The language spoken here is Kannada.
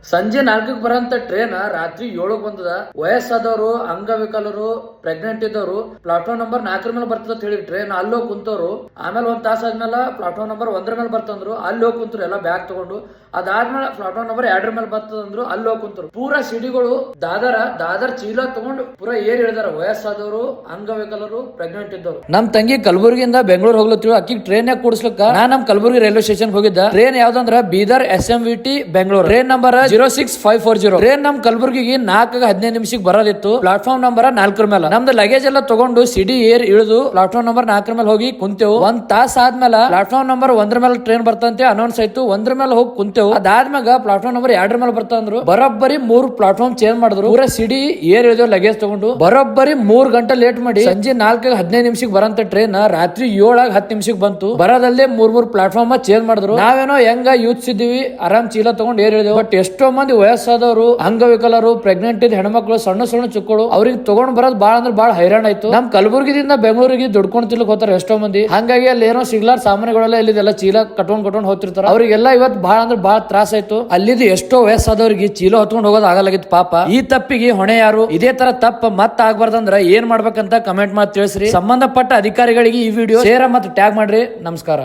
ಸಂಜೆ 4ಕ್ಕೆ ಬರೋಂತ ಟ್ರೈನ್ ರಾತ್ರಿ 7ಕ್ಕೆ ಬಂದದ. ವಯಸ್ಸಾದವರು, ಅಂಗವಿಕಲರು, ಪ್ರೆಗ್ನೆಂಟ್ ಇದ್ದವರು ಪ್ಲಾಟ್ಫಾರ್ಮ್ ನಂಬರ್ 4 ಮೇಲೆ ಬರ್ತದ ಅಂತ ಹೇಳಿ ಟ್ರೈನ್ ಅಲ್ಲಿ ಹೋಗಿ ಕುಂತವ್ರು. ಆಮೇಲೆ ಒಂದ್ ತಾಸ ಆದ್ಮೇಲೆ ಪ್ಲಾಟ್ಫಾರ್ಮ್ ನಂಬರ್ 1 ಮೇಲೆ ಬರ್ತಂದ್ರು, ಅಲ್ಲಿ ಹೋಗಿ ಕುಂತರು ಎಲ್ಲ ಬ್ಯಾಗ್ ತಗೊಂಡು. ಅದಾದ್ಮೇಲೆ ಪ್ಲಾಟ್ಫಾರ್ಮ್ ನಂಬರ್ 2 ಮೇಲೆ ಬರ್ತದಂದ್ರು, ಅಲ್ಲಿ ಹೋಗಿ ಕುಂತರು. ಪೂರಾ ಸಿಡಿಗಳು ದಾದರ್ ಚೀಲ ತಗೊಂಡು ಪೂರಾ ಏರ್ ಇಳಿದಾರ. ವಯಸ್ಸಾದವರು, ಅಂಗವಿಕಲರು, ಪ್ರೆಗ್ನೆಂಟ್ ಇದ್ದವರು. ನಮ್ ತಂಗಿ ಕಲಬುರಗಿಯಿಂದ ಬೆಂಗಳೂರು ಹೋಗ್ಲತ್ತೀವಿ. ಅಕ್ಕಿಗೆ ಟ್ರೈನ್ ಯಾಕೆ ಕೂಡಿಸ್ಲಿಕ್ಕ ನಾ ನಮ್ ಕಲಬುರಗಿ ರೈಲ್ವೆ ಸ್ಟೇಷನ್ ಹೋಗಿದ್ದ. ಟ್ರೈನ್ ಯಾವ್ದಂದ್ರ Bidar SMVT Bengaluru. Train number 06540. Train ನಮ್ ಕಲಬುರಗಿಗೆ 4:15 ನಿಮಿಷಕ್ಕೆ ಬರೋದಿತ್ತು. ಪ್ಲಾಟ್ಫಾರ್ಮ್ ನಂಬರ್ 4 ಮೇಲೆ ನಮ್ದು ಲಗೇಜ್ ಎಲ್ಲ ತಗೊಂಡು ಸಿಡಿ ಏರ್ ಇಳಿದು ಪ್ಲಾಟ್ಫಾರ್ಮ್ ನಂಬರ್ 4 ಮೇಲೆ ಹೋಗಿ ಕುಂತೇವು. ಒಂದ್ ತಾಸ ಆದ್ಮೇಲೆ ಪ್ಲಾಟ್ಫಾರ್ಮ್ ನಂಬರ್ 1 ಮೇಲೆ ಟ್ರೈನ್ ಬರ್ತಂತೆ ಅನೌನ್ಸ್ ಆಯ್ತು. 1 ಮೇಲೆ ಹೋಗಿ ಕುಂತೇವು. ಅದಾದ್ಮ್ಯಾಗ ಪ್ಲಾಟ್ಫಾರ್ಮ್ ನಂಬರ್ 2 ಮೇಲೆ ಬರ್ತಂದ್ರು. ಬರೋಬ್ಬರಿ 3 ಪ್ಲಾಟ್ಫಾರ್ಮ್ ಚೇಂಜ್ ಮಾಡಿದ್ರು. ಪೂರಾ ಸಿಡಿ ಏರ್ ಇಳಿದು ಲಗೇಜ್ ತಗೊಂಡು ಬರೋಬ್ಬರಿ 3 ಗಂಟೆ ಲೇಟ್ ಮಾಡಿ ಸಂಜೆ 4:15 ನಿಮಿಷಕ್ಕೆ ಬರಂತ ಟ್ರೈನ್ ರಾತ್ರಿ 7:10 ನಿಮಿಷಕ್ಕೆ ಬಂತು. ಬರೋದಲ್ಲೇ 3 ಪ್ಲಾಟ್ಫಾರ್ಮ್ ಚೇಂಜ್ ಮಾಡಿದ್ರು. ನಾವೇನೋ ಹೆಂಗ ಯೂತ್ಸ್ ಇದ್ದೀವಿ, ಆರಾಮ್ ಚೀಲ ತಗೊಂಡು ಏರ್ ಇಳಿದೆವು. ಬಟ್ ಎಷ್ಟೋ ಮಂದಿ ವಯಸ್ಸಾದವರು, ಅಂಗವಿಕಲರು, ಪ್ರೆಗ್ನೆಂಟ್ ಇದ್ದ ಹೆಣ್ಮಕ್ಳು, ಸಣ್ಣ ಸಣ್ಣ ಚಿಕ್ಕಳು ಅವ್ರಿಗೆ ತಗೊಂಡ್ ಬರೋದು ಬಾಳ ಅಂದ್ರೆ ಬಾಳ ಹೈರಾಣ ಆಯ್ತು. ನಮ್ ಕಲಬುರಗಿದಿಂದ ಬೆಂಗಳೂರಿಗೆ ದುಡ್ಕೊಂಡು ತಿನ್ಲಕ್ ಹೋಗ್ತಾರೆ ಎಷ್ಟೋ ಮಂದಿ. ಹಂಗಾಗಿ ಅಲ್ಲಿ ಏನೋ ಸಿಗ್ಲಾರ ಸಾಮಾನುಗಳೆಲ್ಲ ಇಲ್ಲಿದೆಲ್ಲ ಚೀಲ ಕಟ್ಕೊಂಡ್ ಹೋಗ್ತಿರ್ತಾರೆ. ಅವ್ರಿಗೆಲ್ಲ ಇವತ್ತು ಬಾಳ ಅಂದ್ರೆ ಬಾಳ ತ್ರಾಸ ಆಯ್ತು. ಅಲ್ಲಿದ್ದು ಎಷ್ಟೋ ವಯಸ್ಸಾದವ್ರಿಗೆ ಚೀಲ ಹೊತ್ಕೊಂಡು ಹೋಗೋದು ಆಗಲಾಗಿತ್ತು ಪಾಪ. ಈ ತಪ್ಪಿಗೆ ಹೊಣೆ ಯಾರು? ಇದೇ ತರ ತಪ್ಪ ಮತ್ತ ಆಗ್ಬಾರ್ದಂದ್ರ ಏನ್ ಮಾಡ್ಬೇಕಂತ ಕಮೆಂಟ್ ಮಾಡಿ ತಿಳಿಸ್ರಿ. ಸಂಬಂಧಪಟ್ಟ ಅಧಿಕಾರಿಗಳಿಗೆ ಈ ವಿಡಿಯೋ ಶೇರ್ ಮತ್ತು ಟ್ಯಾಗ್ ಮಾಡ್ರಿ. ನಮಸ್ಕಾರ.